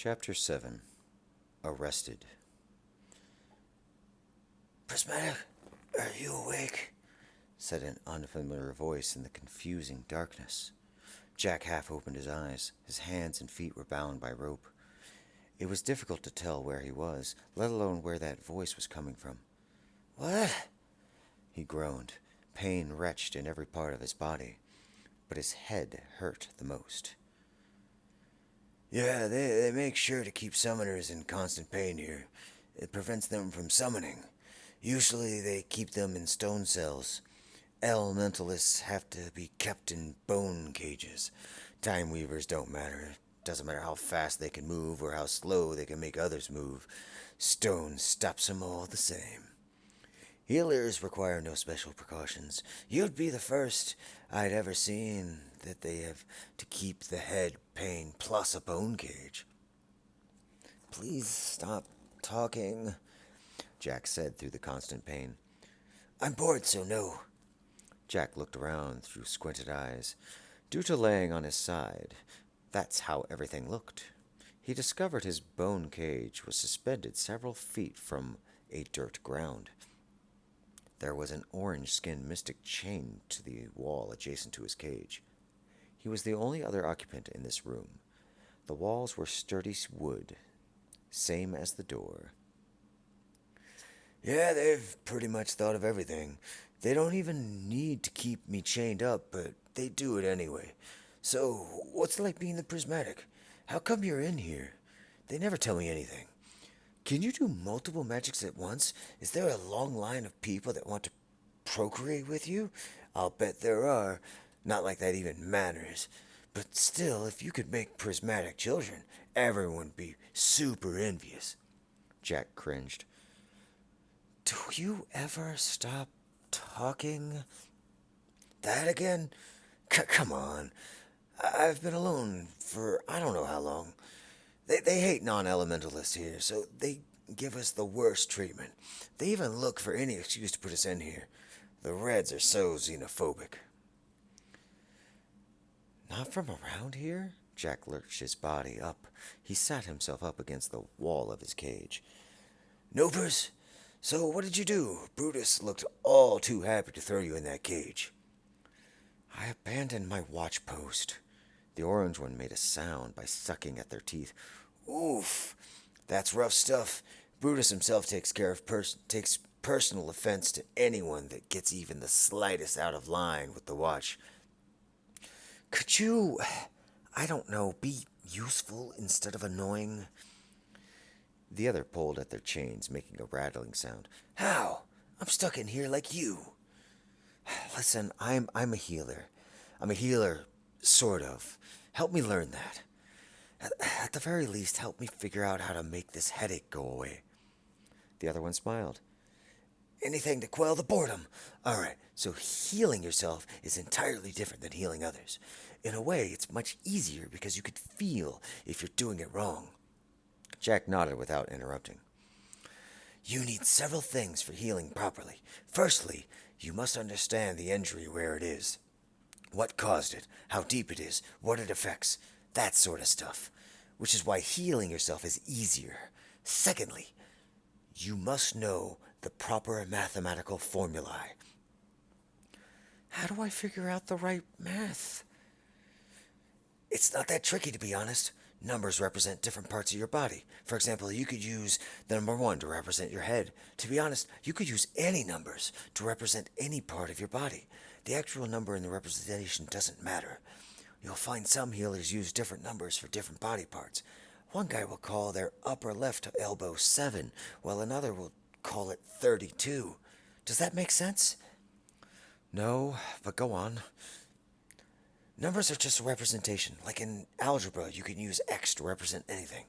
Chapter 7. Arrested. "Prismatic, are you awake?" said an unfamiliar voice in the confusing darkness. Jack half opened his eyes. His hands and feet were bound by rope. It was difficult to tell where he was, let alone where that voice was coming from. "What?" he groaned. Pain wrenched in every part of his body, but his head hurt the most. "Yeah, they make sure to keep summoners in constant pain here. It prevents them from summoning. Usually they keep them in stone cells. Elementalists have to be kept in bone cages. Time weavers don't matter. Doesn't matter how fast they can move or how slow they can make others move. Stone stops them all the same. Healers require no special precautions. You'd be the first I'd ever seen that they have to keep the head pain plus a bone cage." "Please stop talking," Jack said through the constant pain. "I'm bored, so no." Jack looked around through squinted eyes. Due to laying on his side, that's how everything looked. He discovered his bone cage was suspended several feet from a dirt ground. There was an orange-skinned mystic chained to the wall adjacent to his cage. He was the only other occupant in this room. The walls were sturdy wood, same as the door. "Yeah, they've pretty much thought of everything. They don't even need to keep me chained up, but they do it anyway. So, what's it like being the Prismatic? How come you're in here? They never tell me anything. Can you do multiple magics at once? Is there a long line of people that want to procreate with you? I'll bet there are. Not like that even matters. But still, if you could make prismatic children, everyone would be super envious." Jack cringed. "Do you ever stop talking?" "That again? Come on. I've been alone for I don't know how long. They hate non-elementalists here, so they give us the worst treatment. They even look for any excuse to put us in here. The Reds are so xenophobic." "Not from around here?" Jack lurched his body up. He sat himself up against the wall of his cage. "Nopers? So what did you do? Brutus looked all too happy to throw you in that cage." "I abandoned my watch post." The orange one made a sound by sucking at their teeth. "Oof, that's rough stuff. Brutus himself takes personal offense to anyone that gets even the slightest out of line with the watch. Could you, I don't know, be useful instead of annoying?" The other pulled at their chains, making a rattling sound. "How? I'm stuck in here like you." "Listen, I'm a healer. I'm a healer, sort of. Help me learn that. At the very least, help me figure out how to make this headache go away." The other one smiled. "Anything to quell the boredom. All right, so healing yourself is entirely different than healing others. In a way, it's much easier because you could feel if you're doing it wrong." Jack nodded without interrupting. "You need several things for healing properly. Firstly, you must understand the injury where it is. What caused it, how deep it is, what it affects, that sort of stuff. Which is why healing yourself is easier. Secondly, you must know the proper mathematical formulae." "How do I figure out the right math?" "It's not that tricky, to be honest. Numbers represent different parts of your body. For example, you could use the number 1 to represent your head. To be honest, you could use any numbers to represent any part of your body. The actual number in the representation doesn't matter. You'll find some healers use different numbers for different body parts. One guy will call their upper left elbow 7, while another will call it 32. Does that make sense?" "No, but go on." "Numbers are just a representation. Like in algebra, you can use X to represent anything.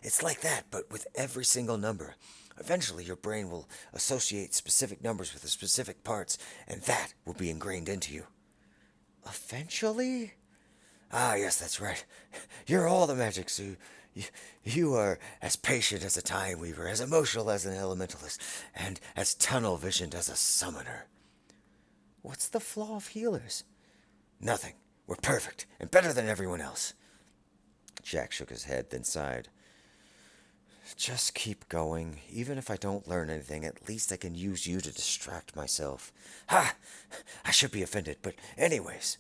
It's like that, but with every single number. Eventually, your brain will associate specific numbers with the specific parts, and that will be ingrained into you." "Eventually?" "Ah, yes, that's right. You're all the magic, so you are as patient as a time weaver, as emotional as an elementalist, and as tunnel-visioned as a summoner." "What's the flaw of healers?" "Nothing. We're perfect, and better than everyone else." Jack shook his head, then sighed. Just keep going. Even if I don't learn anything, at least I can use you to distract myself. Ha! I should be offended, but anyways.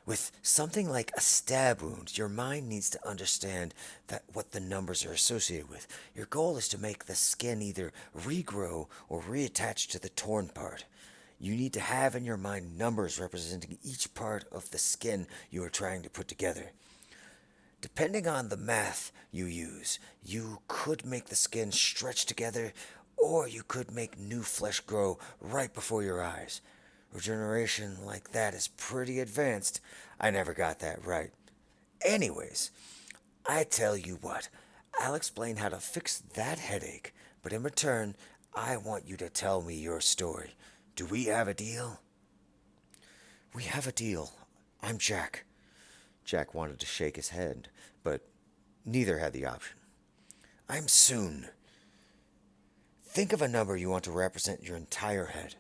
With something like a stab wound, your mind needs to understand that what the numbers are associated with. Your goal is to make the skin either regrow or reattach to the torn part. You need to have in your mind numbers representing each part of the skin you are trying to put together. Depending on the math you use, you could make the skin stretch together, or you could make new flesh grow right before your eyes. Regeneration like that is pretty advanced. I never got that right. Anyways, I tell you what, I'll explain how to fix that headache, but in return, I want you to tell me your story. Do we have a deal? We have a deal. I'm Jack. Jack wanted to shake his head, but neither had the option. I'm Soon. Think of a number you want to represent your entire head.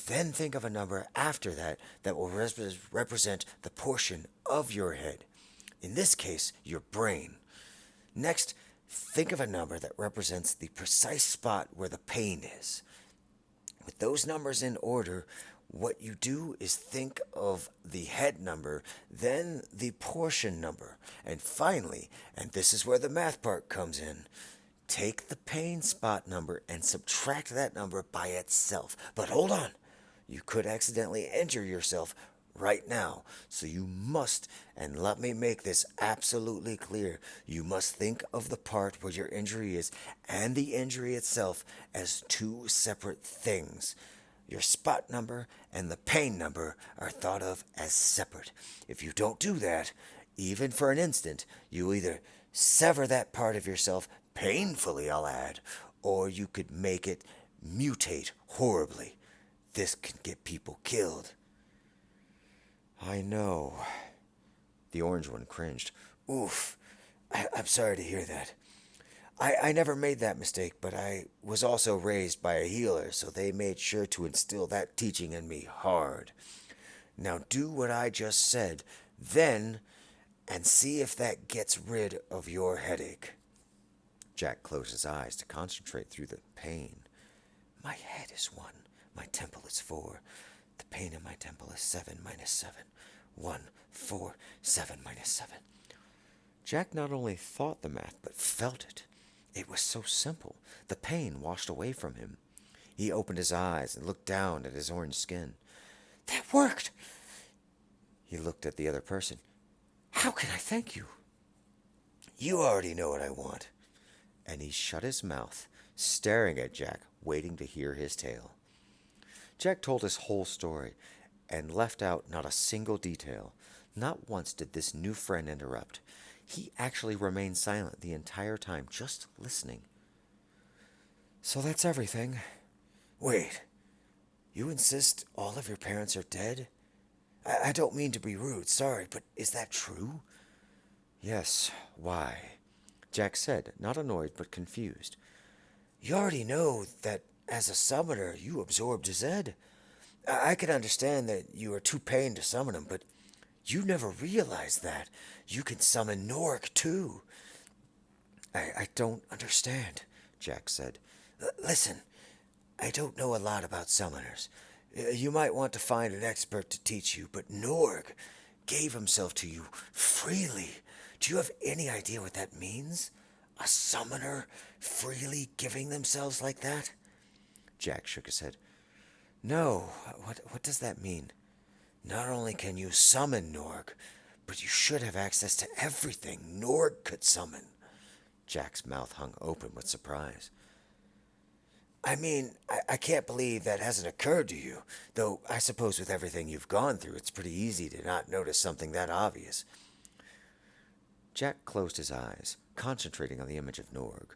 Then think of a number after that that will represent the portion of your head. In this case, your brain. Next, think of a number that represents the precise spot where the pain is. With those numbers in order, what you do is think of the head number, then the portion number, and finally, and this is where the math part comes in, take the pain spot number and subtract that number by itself. But hold on, you could accidentally injure yourself right now, so you must, and let me make this absolutely clear, you must think of the part where your injury is and the injury itself as two separate things. Your spot number and the pain number are thought of as separate. If you don't do that, even for an instant, you either sever that part of yourself, painfully I'll add, or you could make it mutate horribly. This can get people killed. I know. The orange one cringed. Oof. I'm sorry to hear that. I never made that mistake, but I was also raised by a healer, so they made sure to instill that teaching in me hard. Now do what I just said, then, and see if that gets rid of your headache. Jack closed his eyes to concentrate through the pain. My head is 1, my temple is 4. The pain in my temple is 7 minus 7. 1, 4, 7 minus 7. Jack not only thought the math, but felt it. It was so simple. The pain washed away from him. He opened his eyes and looked down at his orange skin. That worked! He looked at the other person. How can I thank you? You already know what I want. And he shut his mouth, staring at Jack, waiting to hear his tale. Jack told his whole story and left out not a single detail. Not once did this new friend interrupt. He actually remained silent the entire time, just listening. So that's everything. Wait, you insist all of your parents are dead? I don't mean to be rude, sorry, but is that true? Yes, why? Jack said, not annoyed but confused. You already know that as a summoner you absorbed Zed. I can understand that you are too pained to summon him, but you never realized that. You can summon Norg, too. I don't understand, Jack said. Listen, I don't know a lot about summoners. You might want to find an expert to teach you, but Norg gave himself to you freely. Do you have any idea what that means? A summoner freely giving themselves like that? Jack shook his head. No, what does that mean? Not only can you summon Norg, but you should have access to everything Norg could summon. Jack's mouth hung open with surprise. I mean, I can't believe that hasn't occurred to you, though I suppose with everything you've gone through, it's pretty easy to not notice something that obvious. Jack closed his eyes, concentrating on the image of Norg.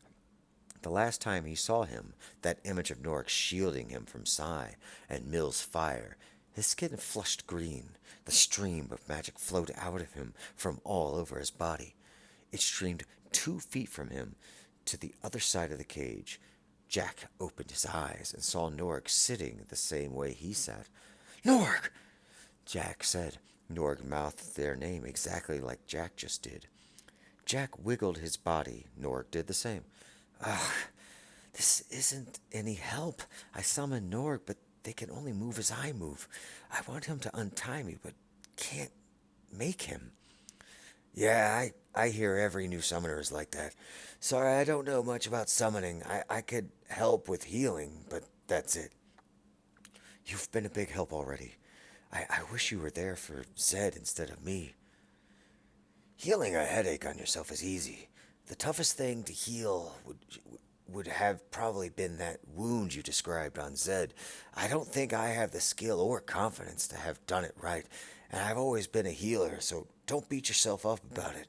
The last time he saw him, that image of Norg shielding him from Psy and Mill's fire, his skin flushed green. The stream of magic flowed out of him from all over his body. It streamed 2 feet from him to the other side of the cage. Jack opened his eyes and saw Norg sitting the same way he sat. Norg! Jack said. Norg mouthed their name exactly like Jack just did. Jack wiggled his body. Norg did the same. Ugh, this isn't any help. I summon Norg, but they can only move as I move. I want him to untie me, but can't make him. Yeah, I hear every new summoner is like that. Sorry, I don't know much about summoning. I could help with healing, but that's it. You've been a big help already. I wish you were there for Zed instead of me. Healing a headache on yourself is easy. The toughest thing to heal would have probably been that wound you described on Zed. I don't think I have the skill or confidence to have done it right, and I've always been a healer, so don't beat yourself up about it.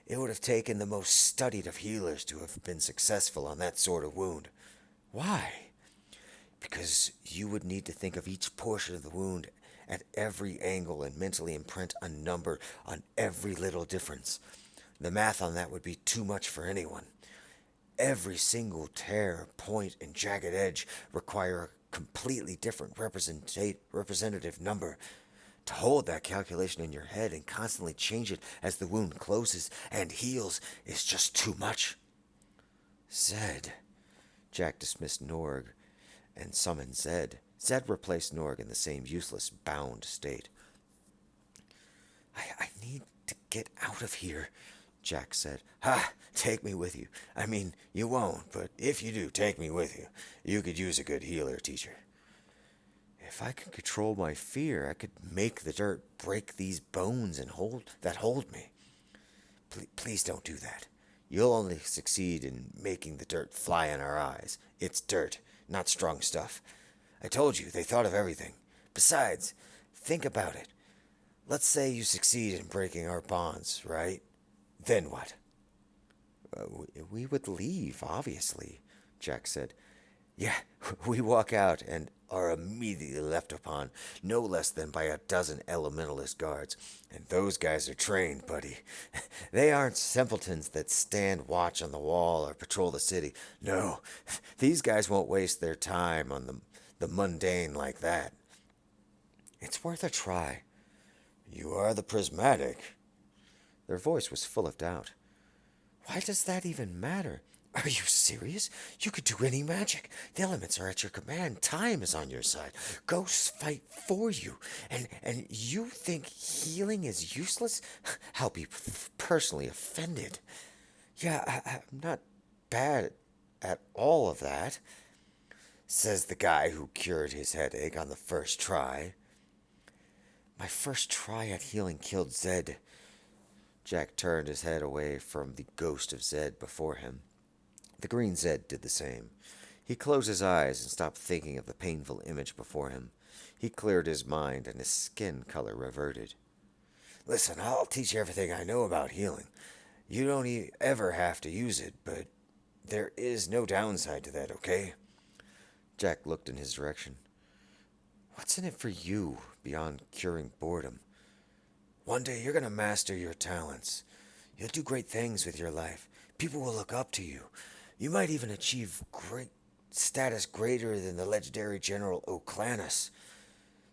It would have taken the most studied of healers to have been successful on that sort of wound. Why? Because you would need to think of each portion of the wound at every angle and mentally imprint a number on every little difference. The math on that would be too much for anyone. Every single tear, point, and jagged edge require a completely different representative number. To hold that calculation in your head and constantly change it as the wound closes and heals is just too much. Zed. Jack dismissed Norg and summoned Zed. Zed replaced Norg in the same useless, bound state. I need to get out of here, Jack said. Ha! Take me with you. I mean, you won't, but if you do, take me with you. You could use a good healer, teacher. If I could control my fear, I could make the dirt break these bones and hold me. Please don't do that. You'll only succeed in making the dirt fly in our eyes. It's dirt, not strong stuff. I told you, they thought of everything. Besides, think about it. Let's say you succeed in breaking our bonds, right? Then what? We would leave, obviously, Jack said. Yeah, we walk out and are immediately left upon, no less than by a dozen elementalist guards. And those guys are trained, buddy. They aren't simpletons that stand watch on the wall or patrol the city. No, these guys won't waste their time on the mundane like that. It's worth a try. You are the Prismatic. Their voice was full of doubt. Why does that even matter? Are you serious? You could do any magic. The elements are at your command. Time is on your side. Ghosts fight for you. And you think healing is useless? I'll be personally offended. Yeah, I'm not bad at all of that, says the guy who cured his headache on the first try. My first try at healing killed Zed. Jack turned his head away from the ghost of Zed before him. The green Zed did the same. He closed his eyes and stopped thinking of the painful image before him. He cleared his mind and his skin color reverted. Listen, I'll teach you everything I know about healing. You don't ever have to use it, but there is no downside to that, okay? Jack looked in his direction. What's in it for you beyond curing boredom? One day you're going to master your talents. You'll do great things with your life. People will look up to you. You might even achieve great status greater than the legendary General O'Clanus.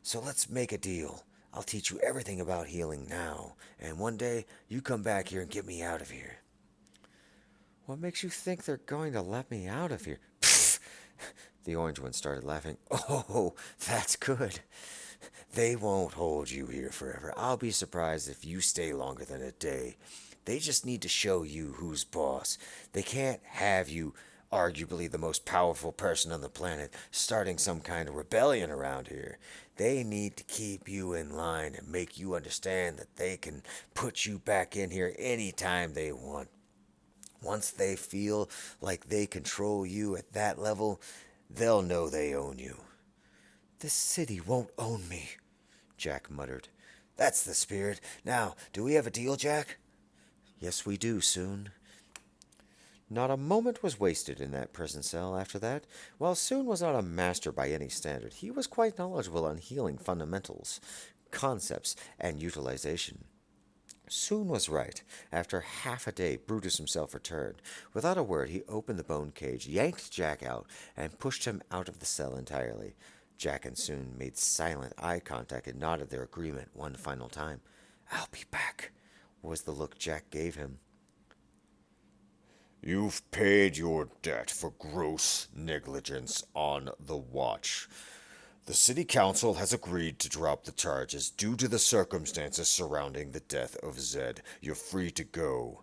So let's make a deal. I'll teach you everything about healing now, and one day you come back here and get me out of here. What makes you think they're going to let me out of here? Pfft! The orange one started laughing. Oh, that's good. They won't hold you here forever. I'll be surprised if you stay longer than a day. They just need to show you who's boss. They can't have you, arguably the most powerful person on the planet, starting some kind of rebellion around here. They need to keep you in line and make you understand that they can put you back in here anytime they want. Once they feel like they control you at that level, they'll know they own you. This city won't own me, Jack muttered. That's the spirit. Now, do we have a deal, Jack? Yes, we do, Soon. Not a moment was wasted in that prison cell after that. While Soon was not a master by any standard, he was quite knowledgeable on healing fundamentals, concepts, and utilization. Soon was right. After half a day, Brutus himself returned. Without a word, he opened the bone cage, yanked Jack out, and pushed him out of the cell entirely. Jack and Soon made silent eye contact and nodded their agreement one final time. I'll be back, was the look Jack gave him. You've paid your debt for gross negligence on the watch. The city council has agreed to drop the charges due to the circumstances surrounding the death of Zed. You're free to go.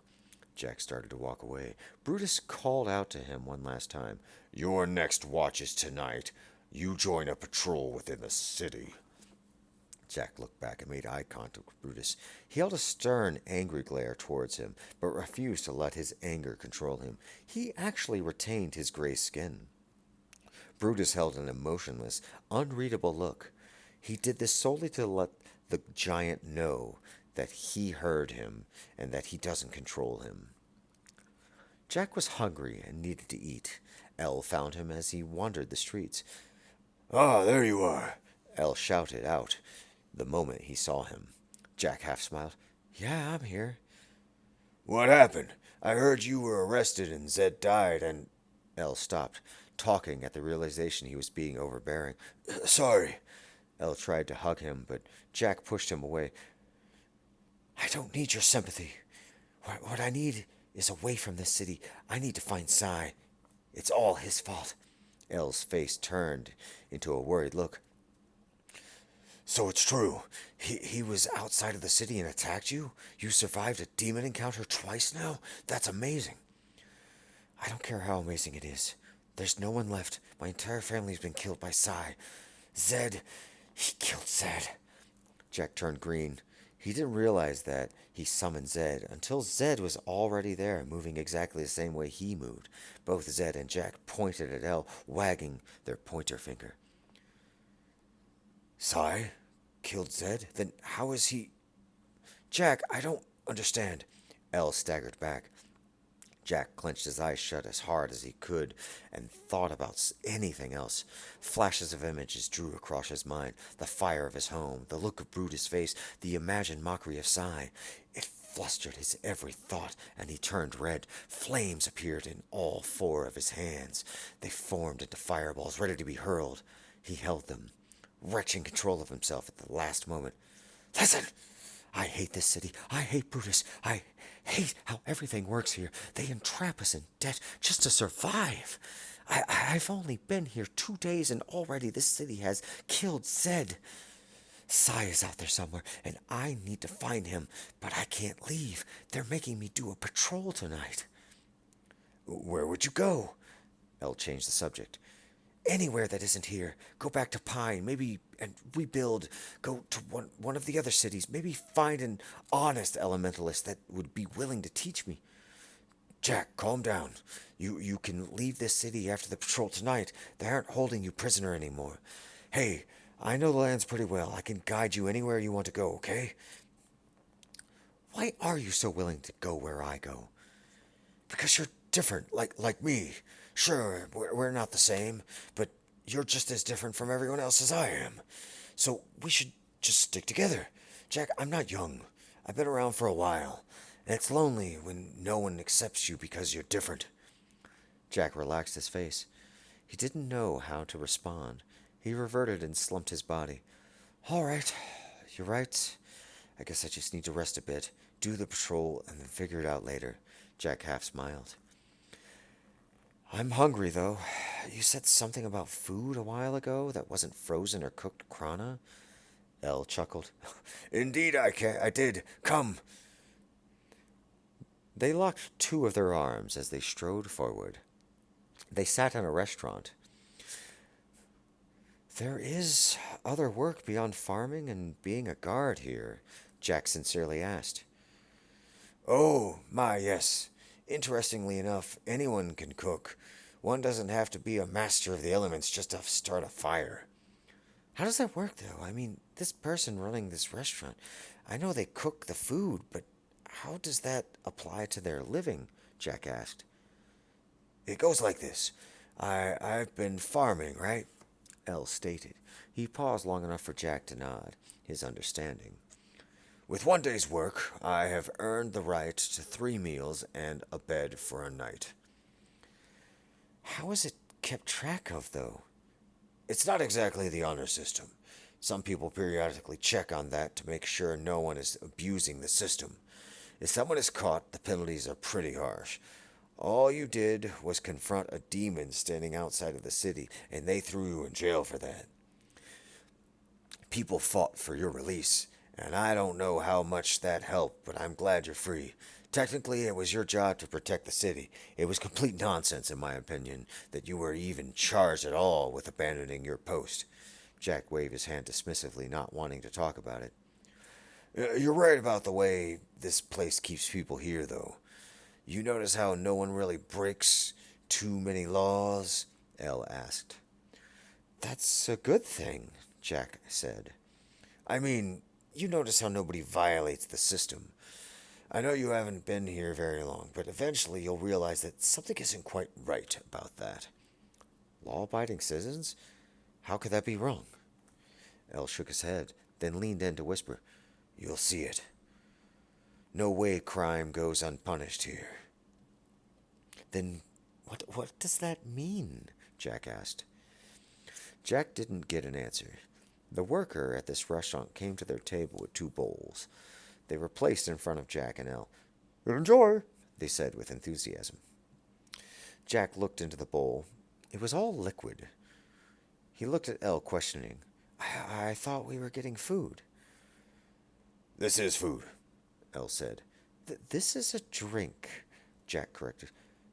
Jack started to walk away. Brutus called out to him one last time. Your next watch is tonight. You join a patrol within the city. Jack looked back and made eye contact with Brutus. He held a stern, angry glare towards him, but refused to let his anger control him. He actually retained his gray skin. Brutus held an emotionless, unreadable look. He did this solely to let the giant know that he heard him and that he doesn't control him. Jack was hungry and needed to eat. Elle found him as he wandered the streets. Ah, there you are, Elle shouted out the moment he saw him. Jack half smiled. Yeah, I'm here. What happened? I heard you were arrested and Zed died and... Elle stopped, talking at the realization he was being overbearing. Sorry. Elle tried to hug him, but Jack pushed him away. I don't need your sympathy. What I need is away from this city. I need to find Sai. It's all his fault. Elle's face turned into a worried look. So it's true. He was outside of the city and attacked you? You survived a demon encounter twice now? That's amazing. I don't care how amazing it is. There's no one left. My entire family's been killed by Sai. Zed, he killed Zed. Jack turned green. He didn't realize that he summoned Zed until Zed was already there, moving exactly the same way he moved. Both Zed and Jack pointed at Elle, wagging their pointer finger. Sai killed Zed? Then how is he... Jack, I don't understand. Elle staggered back. Jack clenched his eyes shut as hard as he could and thought about anything else. Flashes of images drew across his mind. The fire of his home, the look of Brutus' face, the imagined mockery of Sai. It flustered his every thought, and he turned red. Flames appeared in all four of his hands. They formed into fireballs, ready to be hurled. He held them, wrenching control of himself at the last moment. Listen! I hate this city. I hate Brutus. I hate how everything works here. They entrap us in debt just to survive. I've only been here 2 days, and already this city has killed Zed. Sai is out there somewhere, and I need to find him, but I can't leave. They're making me do a patrol tonight. Where would you go? Elle changed the subject. Anywhere that isn't here. Go back to Pine, maybe, and rebuild. Go to one of the other cities. Maybe find an honest elementalist that would be willing to teach me. Jack, calm down. You can leave this city after the patrol tonight. They aren't holding you prisoner anymore. Hey, I know the lands pretty well. I can guide you anywhere you want to go, okay? Why are you so willing to go where I go? Because you're different, like me. Sure, we're not the same, but you're just as different from everyone else as I am. So we should just stick together. Jack, I'm not young. I've been around for a while, and it's lonely when no one accepts you because you're different. Jack relaxed his face. He didn't know how to respond. He reverted and slumped his body. All right, you're right. I guess I just need to rest a bit, do the patrol, and then figure it out later. Jack half smiled. I'm hungry, though. You said something about food a while ago that wasn't frozen or cooked krana? Elle chuckled. Indeed, I did. Come. They locked 2 of their arms as they strode forward. They sat in a restaurant. There is other work beyond farming and being a guard here, Jack sincerely asked. Oh, my, yes. Interestingly enough, anyone can cook. One doesn't have to be a master of the elements just to start a fire. How does that work, though? I mean, this person running this restaurant, I know they cook the food, but how does that apply to their living? Jack asked. It goes like this. I've been farming, right? Elle stated. He paused long enough for Jack to nod, his understanding. With 1 day's work, I have earned the right to 3 meals and a bed for a night. How is it kept track of, though? It's not exactly the honor system. Some people periodically check on that to make sure no one is abusing the system. If someone is caught, the penalties are pretty harsh. All you did was confront a demon standing outside of the city, and they threw you in jail for that. People fought for your release, and I don't know how much that helped, but I'm glad you're free. Technically, it was your job to protect the city. It was complete nonsense, in my opinion, that you were even charged at all with abandoning your post. Jack waved his hand dismissively, not wanting to talk about it. You're right about the way this place keeps people here, though. You notice how no one really breaks too many laws? Elle asked. That's a good thing, Jack said. I mean, you notice how nobody violates the system. I know you haven't been here very long, but eventually you'll realize that something isn't quite right about that. Law abiding citizens? How could that be wrong? Elle shook his head, then leaned in to whisper, You'll see it. No way crime goes unpunished here. Then what does that mean? Jack asked. Jack didn't get an answer. The worker at this restaurant came to their table with 2 bowls. They were placed in front of Jack and Elle. Enjoy, they said with enthusiasm. Jack looked into the bowl. It was all liquid. He looked at Elle, questioning. I thought we were getting food. This is food, Elle said. This is a drink, Jack corrected.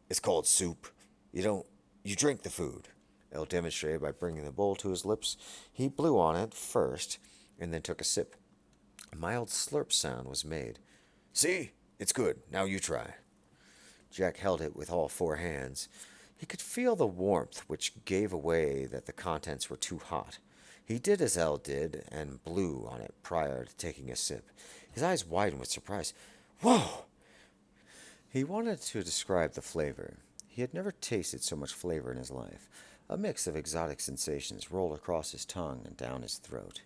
It's called soup. You drink the food. Elle demonstrated by bringing the bowl to his lips. He blew on it first, and then took a sip. A mild slurp sound was made. See? It's good. Now you try. Jack held it with all 4 hands. He could feel the warmth, which gave away that the contents were too hot. He did as Elle did, and blew on it prior to taking a sip. His eyes widened with surprise. Whoa! He wanted to describe the flavor. He had never tasted so much flavor in his life. A mix of exotic sensations rolled across his tongue and down his throat.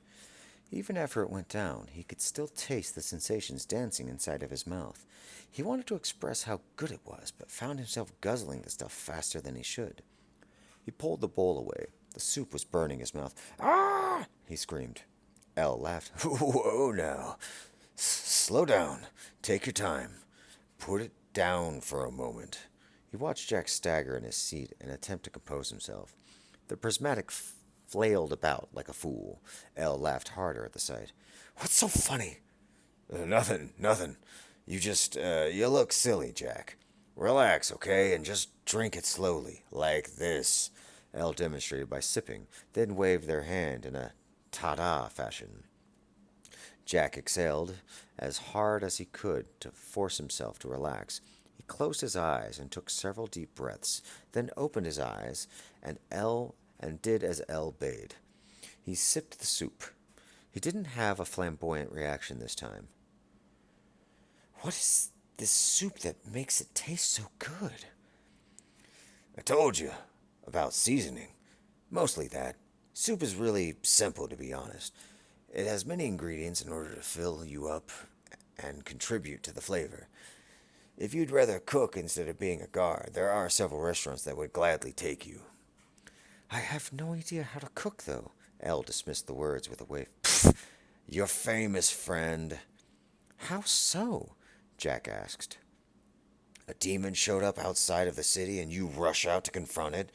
Even after it went down, he could still taste the sensations dancing inside of his mouth. He wanted to express how good it was, but found himself guzzling the stuff faster than he should. He pulled the bowl away. The soup was burning his mouth. Ah! He screamed. Elle laughed. Whoa now. Slow down. Take your time. Put it down for a moment. He watched Jack stagger in his seat and attempt to compose himself. The prismatic flailed about like a fool. Elle laughed harder at the sight. What's so funny? Nothing. You look silly, Jack. Relax, okay, and just drink it slowly, like this. Elle demonstrated by sipping, then waved their hand in a ta-da fashion. Jack exhaled as hard as he could to force himself to relax. He closed his eyes and took several deep breaths, then opened his eyes and did as Elle bade. He sipped the soup. He didn't have a flamboyant reaction this time. What is this soup that makes it taste so good? I told you about seasoning. Mostly that. Soup is really simple, to be honest. It has many ingredients in order to fill you up and contribute to the flavor. If you'd rather cook instead of being a guard, there are several restaurants that would gladly take you. I have no idea how to cook, though. Elle dismissed the words with a wave. Pfft, your famous friend. How so? Jack asked. A demon showed up outside of the city and you rush out to confront it.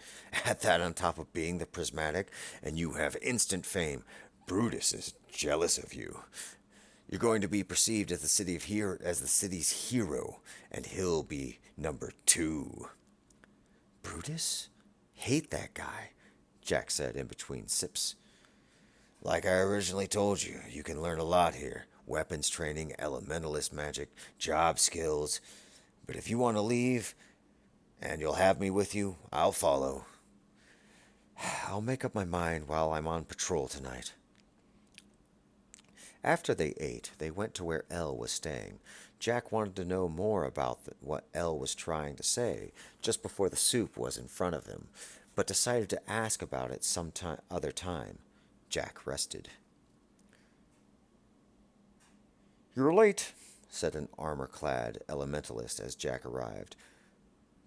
Add that on top of being the prismatic, and you have instant fame. Brutus is jealous of you. You're going to be perceived as the city's hero, and he'll be number 2. Brutus? Hate that guy, Jack said in between sips. Like I originally told you, you can learn a lot here. Weapons training, elementalist magic, job skills. But if you want to leave, and you'll have me with you, I'll follow. I'll make up my mind while I'm on patrol tonight. After they ate, they went to where Elle was staying. Jack wanted to know more about what Elle was trying to say just before the soup was in front of him, but decided to ask about it some other time. Jack rested. You're late, said an armor-clad elementalist as Jack arrived.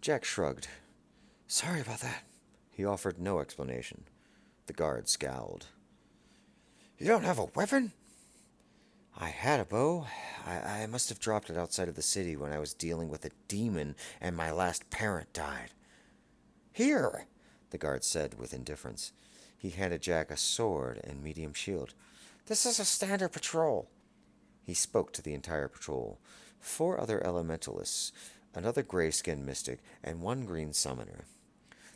Jack shrugged. Sorry about that. He offered no explanation. The guard scowled. You don't have a weapon? I had a bow. I must have dropped it outside of the city when I was dealing with a demon and my last parent died. Here, the guard said with indifference. He handed Jack a sword and medium shield. This is a standard patrol. He spoke to the entire patrol. 4 other elementalists, another gray-skinned mystic, and 1 green summoner.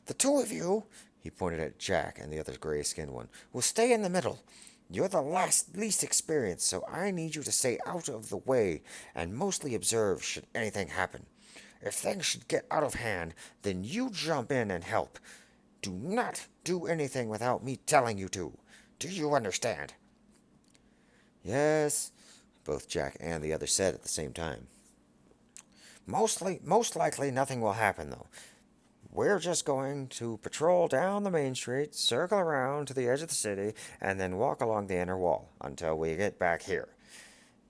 The 2 of you, he pointed at Jack and the other gray-skinned one, will stay in the middle. You're the least experienced, so I need you to stay out of the way and mostly observe should anything happen. If things should get out of hand, then you jump in and help. Do not do anything without me telling you to. Do you understand? Yes, both Jack and the other said at the same time. Most likely nothing will happen, though. We're just going to patrol down the main street, circle around to the edge of the city, and then walk along the inner wall until we get back here.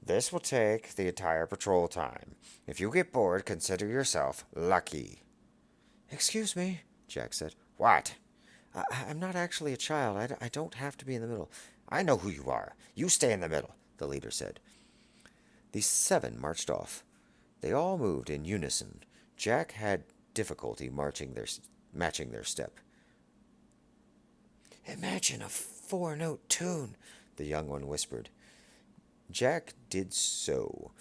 This will take the entire patrol time. If you get bored, consider yourself lucky. Excuse me, Jack said. What? I'm not actually a child. I don't have to be in the middle. I know who you are. You stay in the middle, the leader said. The 7 marched off. They all moved in unison. Jack had difficulty matching their step. Imagine a 4-note tune, the young one whispered. Jack did so.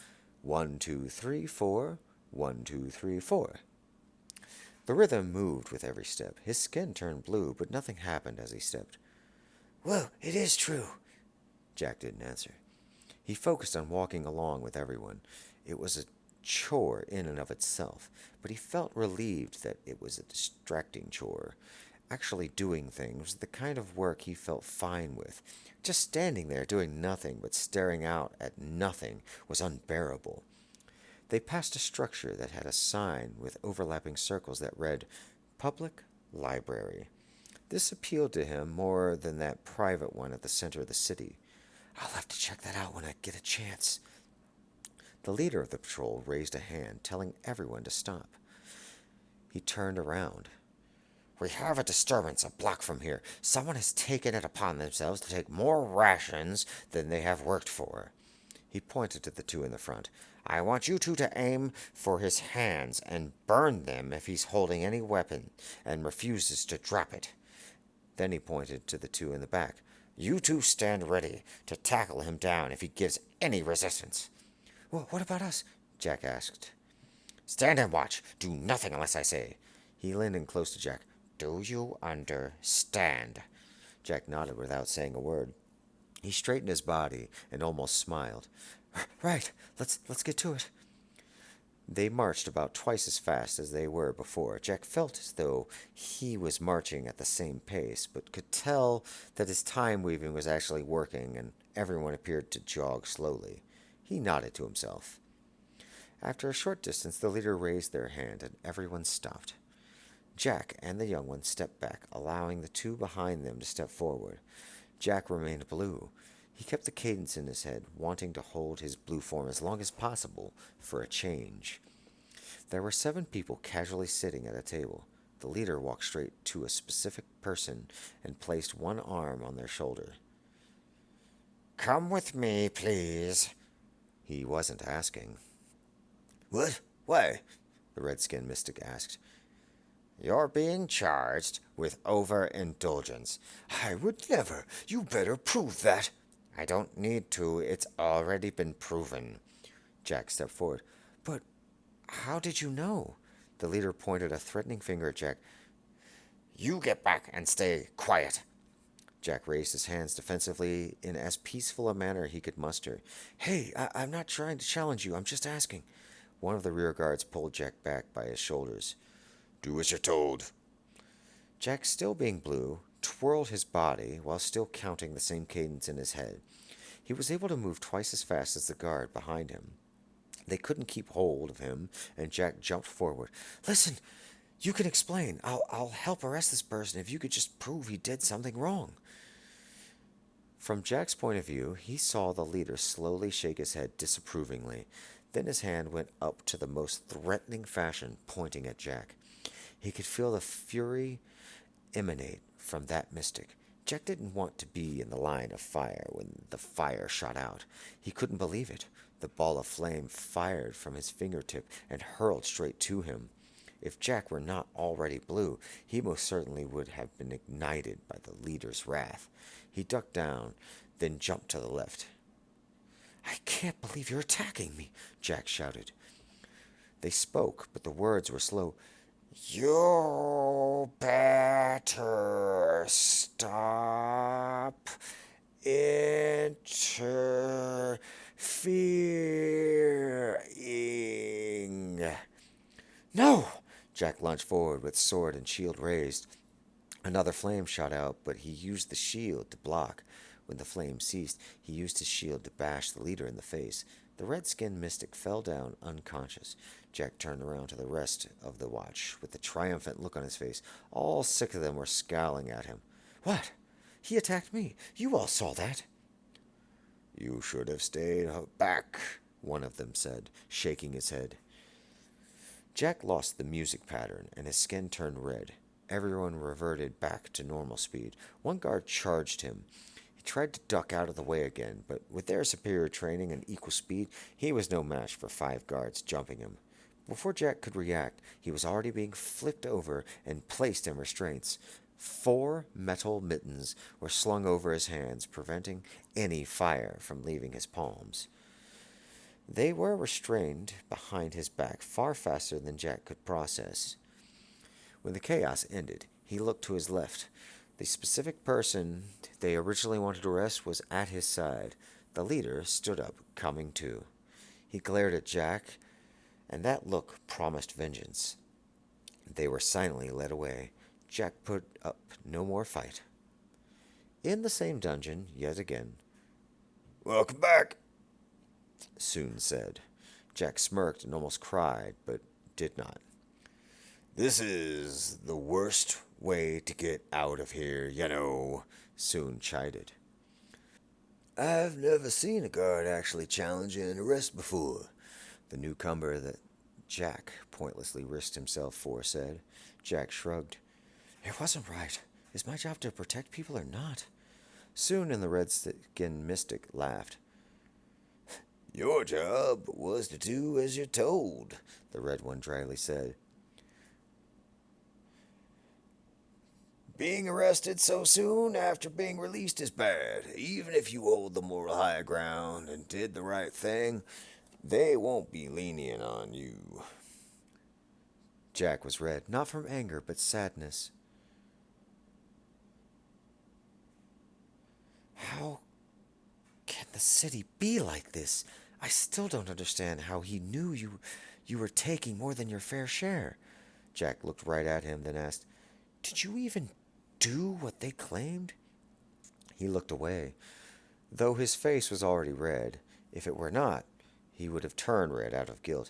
1, 2, 3, 4. 1, 2, 3, 4. The rhythm moved with every step. His skin turned blue, but nothing happened as he stepped. Well, it is true. Jack didn't answer. He focused on walking along with everyone. It was a chore in and of itself, but he felt relieved that it was a distracting chore. Actually doing things was the kind of work he felt fine with. Just standing there doing nothing but staring out at nothing was unbearable. They passed a structure that had a sign with overlapping circles that read, Public Library. This appealed to him more than that private one at the center of the city. I'll have to check that out when I get a chance. The leader of the patrol raised a hand, telling everyone to stop. He turned around. We have a disturbance a block from here. Someone has taken it upon themselves to take more rations than they have worked for. He pointed to the 2 in the front. I want you 2 to aim for his hands and burn them if he's holding any weapon and refuses to drop it. Then he pointed to the 2 in the back. You 2 stand ready to tackle him down if he gives any resistance. Well, what about us? Jack asked. Stand and watch. Do nothing unless I say. He leaned in close to Jack. Do you understand? Jack nodded without saying a word. He straightened his body and almost smiled. Right, let's get to it. They marched about twice as fast as they were before. Jack felt as though he was marching at the same pace, but could tell that his time-weaving was actually working, and everyone appeared to jog slowly. He nodded to himself. After a short distance, the leader raised their hand, and everyone stopped. Jack and the young one stepped back, allowing the 2 behind them to step forward. Jack remained blue. He kept the cadence in his head, wanting to hold his blue form as long as possible for a change. There were 7 people casually sitting at a table. The leader walked straight to a specific person and placed one arm on their shoulder. Come with me, please. He wasn't asking. What? Why? The red-skinned mystic asked. You're being charged with overindulgence. I would never. You better prove that. I don't need to. It's already been proven. Jack stepped forward. But how did you know? The leader pointed a threatening finger at Jack. You get back and stay quiet. Jack raised his hands defensively in as peaceful a manner he could muster. Hey, I'm not trying to challenge you. I'm just asking. One of the rear guards pulled Jack back by his shoulders. Do as you're told. Jack, still being blue, twirled his body while still counting the same cadence in his head. He was able to move twice as fast as the guard behind him. They couldn't keep hold of him, and Jack jumped forward. Listen, you can explain. I'll help arrest this person if you could just prove he did something wrong. From Jack's point of view, he saw the leader slowly shake his head disapprovingly. Then his hand went up to the most threatening fashion, pointing at Jack. He could feel the fury emanate from that mystic. Jack didn't want to be in the line of fire when the fire shot out. He couldn't believe it. The ball of flame fired from his fingertip and hurled straight to him. If Jack were not already blue, he most certainly would have been ignited by the leader's wrath. He ducked down, then jumped to the left. I can't believe you're attacking me, Jack shouted. They spoke, but the words were slow. You better stop interfering. No! Jack lunged forward with sword and shield raised. Another flame shot out, but he used the shield to block. When the flame ceased, he used his shield to bash the leader in the face. The red-skinned mystic fell down unconscious. Jack turned around to the rest of the watch with a triumphant look on his face. All 6 of them were scowling at him. What? He attacked me. You all saw that. You should have stayed back, one of them said, shaking his head. Jack lost the music pattern, and his skin turned red. Everyone reverted back to normal speed. One guard charged him. He tried to duck out of the way again, but with their superior training and equal speed, he was no match for 5 guards jumping him. Before Jack could react, he was already being flipped over and placed in restraints. 4 metal mittens were slung over his hands, preventing any fire from leaving his palms. They were restrained behind his back far faster than Jack could process. When the chaos ended, he looked to his left. The specific person they originally wanted to arrest was at his side. The leader stood up, coming to. He glared at Jack, and that look promised vengeance. They were silently led away. Jack put up no more fight. In the same dungeon, yet again. Welcome back, Soon said. Jack smirked and almost cried, but did not. This is the worst way to get out of here, you know, Soon chided. I've never seen a guard actually challenge an arrest before, the newcomer that Jack pointlessly risked himself for said. Jack shrugged. It wasn't right. Is my job to protect people or not? Soon and the red-skinned mystic laughed. Your job was to do as you're told, the red one dryly said. Being arrested so soon after being released is bad. Even if you hold the moral high ground and did the right thing, they won't be lenient on you. Jack was red, not from anger, but sadness. How can the city be like this? I still don't understand how he knew you were taking more than your fair share. Jack looked right at him, then asked, Did you even do what they claimed? He looked away. Though his face was already red, if it were not, he would have turned red out of guilt.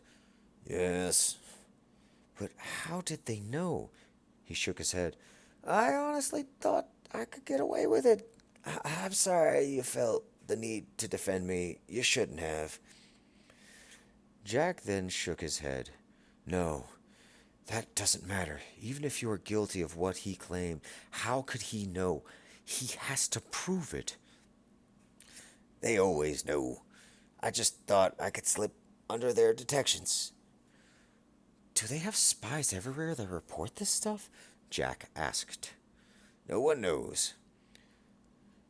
Yes. But how did they know? He shook his head. I honestly thought I could get away with it. I'm sorry you felt the need to defend me. You shouldn't have. Jack then shook his head. No, that doesn't matter. Even if you are guilty of what he claimed, how could he know? He has to prove it. They always know. I just thought I could slip under their detections. Do they have spies everywhere that report this stuff? Jack asked. No one knows.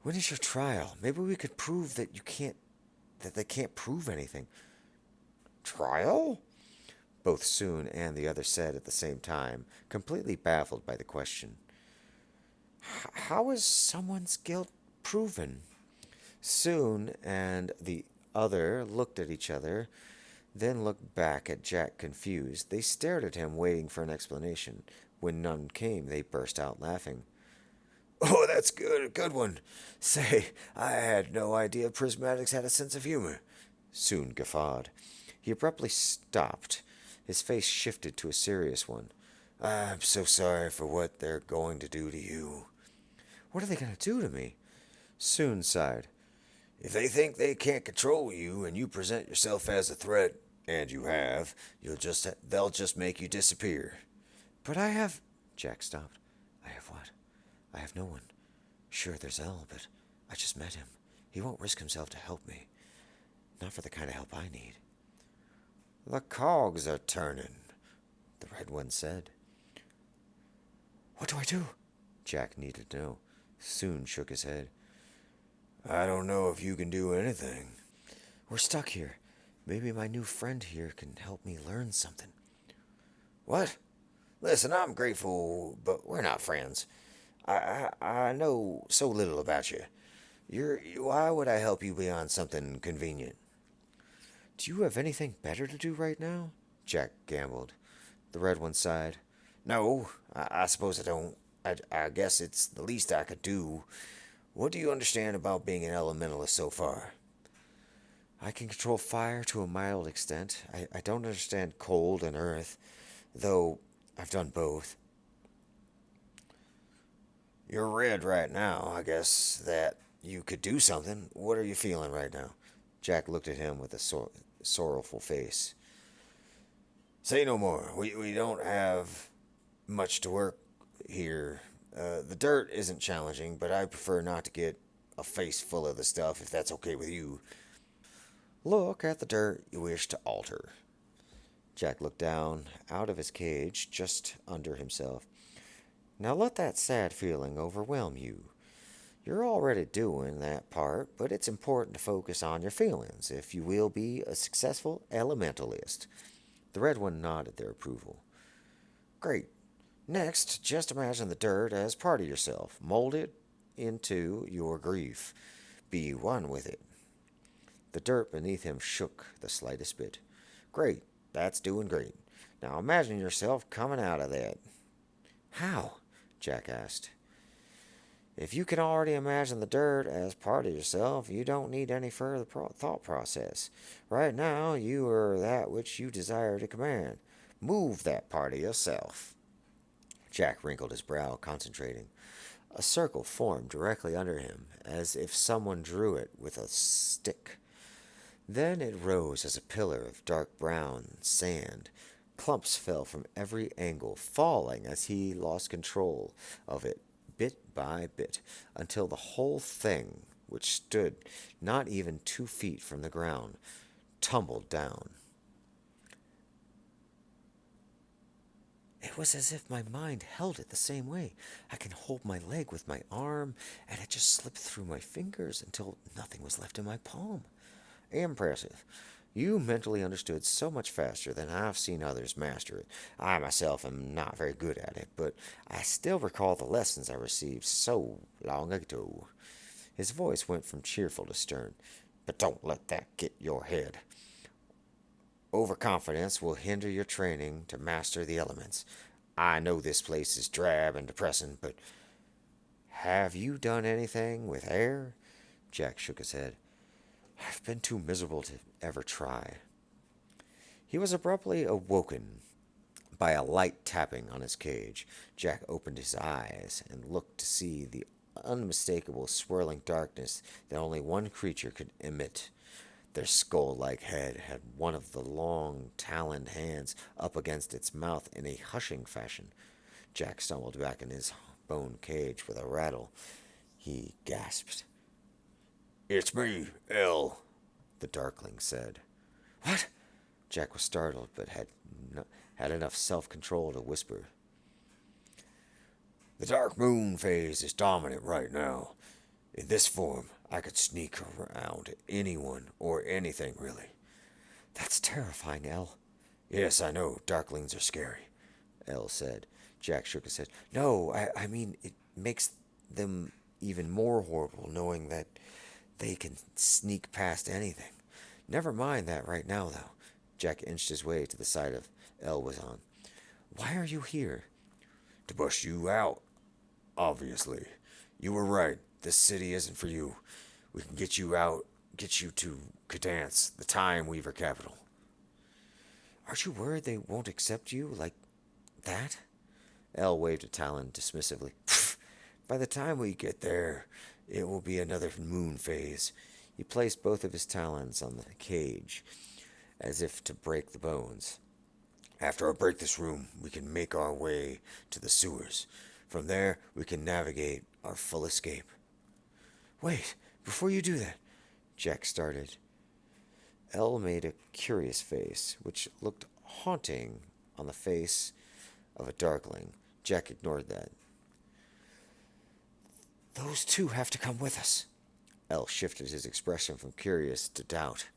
When is your trial? Maybe we could prove that they can't prove anything. Trial? Both Soon and the other said at the same time, completely baffled by the question. How is someone's guilt proven? Soon and the other looked at each other, then looked back at Jack confused. They stared at him, waiting for an explanation. When none came, they burst out laughing. Oh, that's good, a good one. Say, I had no idea Prismatics had a sense of humor. Soon guffawed. He abruptly stopped. His face shifted to a serious one. I'm so sorry for what they're going to do to you. What are they going to do to me? Soon sighed. If they think they can't control you and you present yourself as a threat, and you have, they'll just make you disappear. But I have... Jack stopped. I have what? I have no one. Sure, there's Elle, but I just met him. He won't risk himself to help me. Not for the kind of help I need. The cogs are turning, the Red One said. What do I do? Jack needed to know. Soon shook his head. I don't know if you can do anything. We're stuck here. Maybe my new friend here can help me learn something. What? Listen, I'm grateful, but we're not friends. I know so little about you. Why would I help you beyond something convenient? Do you have anything better to do right now? Jack gambled. The Red One sighed. No, I suppose I don't. I guess it's the least I could do. What do you understand about being an elementalist so far? I can control fire to a mild extent. I don't understand cold and earth, though I've done both. You're red right now. I guess that you could do something. What are you feeling right now? Jack looked at him with a sorrowful face. Say no more. We don't have much to work here. The dirt isn't challenging, but I prefer not to get a face full of the stuff if that's okay with you. Look at the dirt you wish to alter. Jack looked down out of his cage just under himself. Now let that sad feeling overwhelm you. You're already doing that part, but it's important to focus on your feelings if you will be a successful elementalist. The Red One nodded their approval. Great. Next, just imagine the dirt as part of yourself. Mold it into your grief. Be one with it. The dirt beneath him shook the slightest bit. Great. That's doing great. Now imagine yourself coming out of that. How? Jack asked. If you can already imagine the dirt as part of yourself, you don't need any further thought process. Right now, you are that which you desire to command. Move that part of yourself. Jack wrinkled his brow, concentrating. A circle formed directly under him, as if someone drew it with a stick. Then it rose as a pillar of dark brown sand. Clumps fell from every angle, falling as he lost control of it, bit by bit, until the whole thing, which stood not even 2 feet from the ground, tumbled down. It was as if my mind held it the same way. I can hold my leg with my arm, and it just slipped through my fingers until nothing was left in my palm. Impressive. You mentally understood so much faster than I've seen others master it. I myself am not very good at it, but I still recall the lessons I received so long ago. His voice went from cheerful to stern. But don't let that get your head. Overconfidence will hinder your training to master the elements. I know this place is drab and depressing, but have you done anything with air? Jack shook his head. I've been too miserable to ever try. He was abruptly awoken by a light tapping on his cage. Jack opened his eyes and looked to see the unmistakable swirling darkness that only one creature could emit. Their skull-like head had one of the long, taloned hands up against its mouth in a hushing fashion. Jack stumbled back in his bone cage with a rattle. He gasped. It's me, Elle, the darkling said. What? Jack was startled, but had enough self-control to whisper. The dark moon phase is dominant right now. In this form, I could sneak around anyone or anything, really. That's terrifying, Elle. Yes, I know. Darklings are scary, Elle said. Jack shook his head. No, I mean, it makes them even more horrible knowing that they can sneak past anything. Never mind that right now, though. Jack inched his way to the side of Elle was on. Why are you here? To bust you out, obviously. You were right. This city isn't for you. We can get you out, get you to Cadance, the Time Weaver capital. Aren't you worried they won't accept you like that? Elle waved at Talon dismissively. By the time we get there, it will be another moon phase. He placed both of his talons on the cage, as if to break the bones. After I break this room, we can make our way to the sewers. From there, we can navigate our full escape. Wait, before you do that, Jack started. Elle made a curious face, which looked haunting on the face of a darkling. Jack ignored that. Those two have to come with us. Elle shifted his expression from curious to doubt.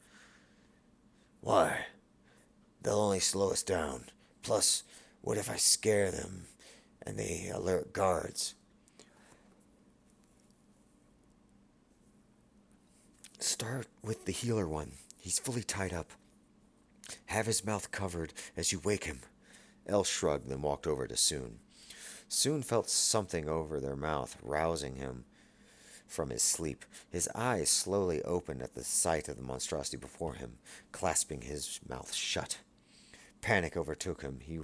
Why? They'll only slow us down. Plus, what if I scare them and they alert guards? Start with the healer one. He's fully tied up. Have his mouth covered as you wake him. Elle shrugged, then walked over to Soon. Soon felt something over their mouth, rousing him from his sleep. His eyes slowly opened at the sight of the monstrosity before him, clasping his mouth shut. Panic overtook him. He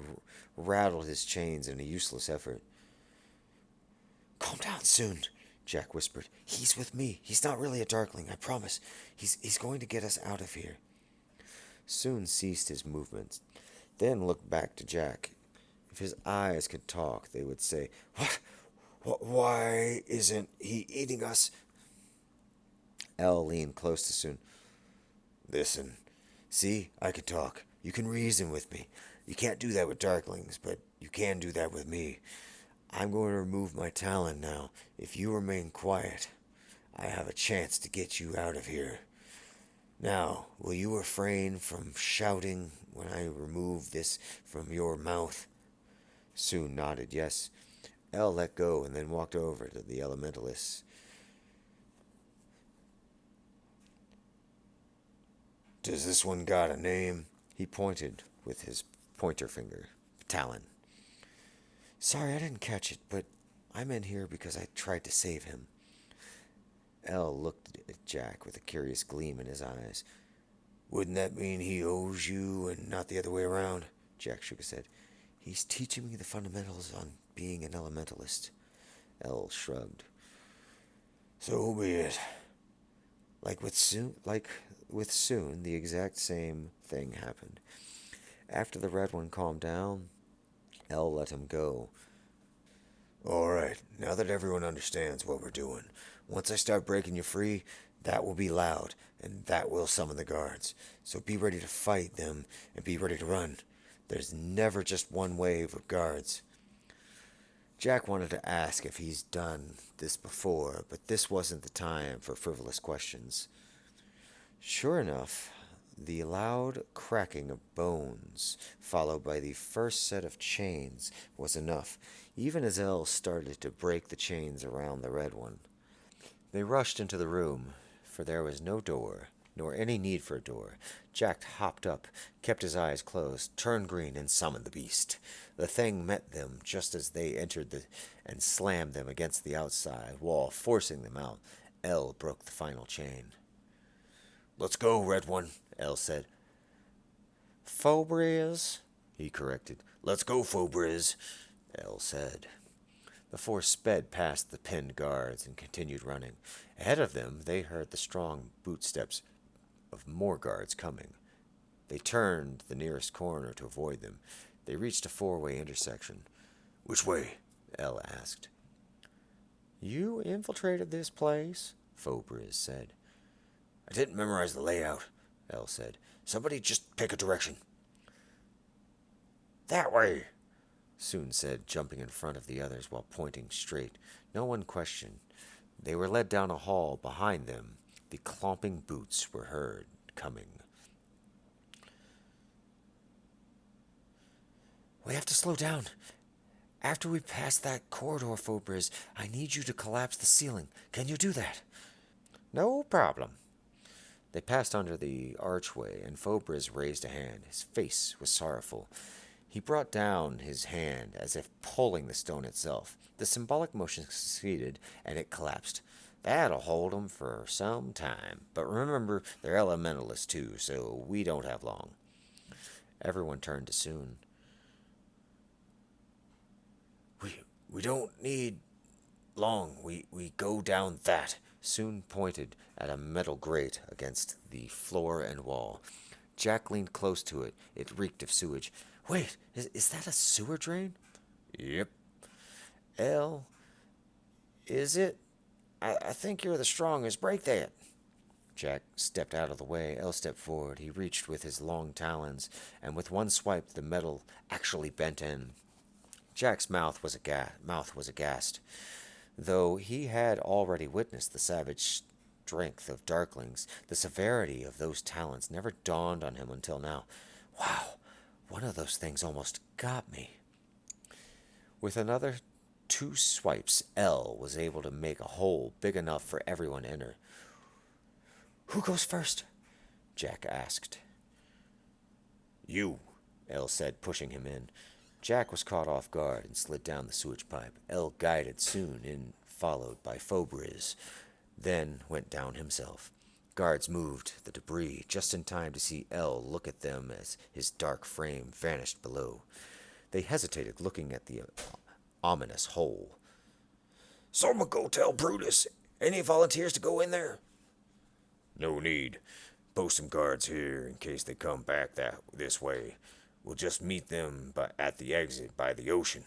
rattled his chains in a useless effort. Calm down, Soon, Jack whispered. He's with me. He's not really a darkling, I promise. He's going to get us out of here. Soon ceased his movements, then looked back to Jack. If his eyes could talk, they would say, What? Why isn't he eating us? Elle leaned close to Soon. Listen, see, I can talk. You can reason with me. You can't do that with darklings, but you can do that with me. I'm going to remove my talon now. If you remain quiet, I have a chance to get you out of here. Now, will you refrain from shouting when I remove this from your mouth? Soon nodded yes. Elle let go and then walked over to the elementalists. Does this one got a name? He pointed with his pointer finger. Talon. Sorry, I didn't catch it, but I'm in here because I tried to save him. Elle looked at Jack with a curious gleam in his eyes. Wouldn't that mean he owes you and not the other way around? Jack shook his head. He's teaching me the fundamentals on being an elementalist. Elle shrugged. So be it. Like with Soon, the exact same thing happened. After the red one calmed down, Elle let him go. All right, now that everyone understands what we're doing, once I start breaking you free, that will be loud, and that will summon the guards. So be ready to fight them, and be ready to run. There's never just one wave of guards. Jack wanted to ask if he's done this before, but this wasn't the time for frivolous questions. Sure enough, the loud cracking of bones, followed by the first set of chains, was enough, even as Elle started to break the chains around the red one. They rushed into the room, for there was no door, nor any need for a door. Jack hopped up, kept his eyes closed, turned green, and summoned the beast. The thing met them just as they entered and slammed them against the outside wall, forcing them out. Elle broke the final chain. Let's go, Red One, Elle said. Faubriz, he corrected. Let's go, Faubriz, Elle said. The four sped past the pinned guards and continued running. Ahead of them, they heard the strong bootsteps of more guards coming. They turned the nearest corner to avoid them. They reached a four-way intersection. Which way? Elle asked. You infiltrated this place, Faubriz said. I didn't memorize the layout, Elle said. Somebody just pick a direction. That way, Soon said, jumping in front of the others while pointing straight. No one questioned. They were led down a hall behind them. The clomping boots were heard coming. We have to slow down. After we pass that corridor, Faubriz, I need you to collapse the ceiling. Can you do that? No problem. They passed under the archway, and Faubriz raised a hand. His face was sorrowful. He brought down his hand as if pulling the stone itself. The symbolic motion succeeded, and it collapsed. That'll hold 'em for some time. But remember, they're elementalists too, so we don't have long. Everyone turned to Soon. We don't need long. We go down that. Soon pointed at a metal grate against the floor and wall. Jack leaned close to it. It reeked of sewage. Wait, is that a sewer drain? Yep. Elle, is it? I think you're the strongest. Break that. Jack stepped out of the way. El stepped forward. He reached with his long talons, and with one swipe the metal actually bent in. Jack's mouth was aghast, though he had already witnessed the savage strength of Darklings. The severity of those talons never dawned on him until now. Wow, one of those things almost got me. With another two swipes, El was able to make a hole big enough for everyone to enter. Who goes first? Jack asked. You, El said, pushing him in. Jack was caught off guard and slid down the sewage pipe. El guided soon in, followed by Fobriz, then went down himself. Guards moved the debris just in time to see El look at them as his dark frame vanished below. They hesitated, looking at the ominous hole. Someone go tell Brutus. Any volunteers to go in there? No need. Post some guards here in case they come back this way. We'll just meet them at the exit by the ocean.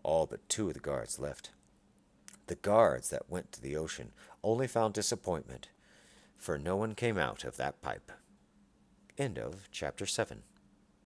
All but two of the guards left. The guards that went to the ocean only found disappointment, for no one came out of that pipe. End of chapter 7.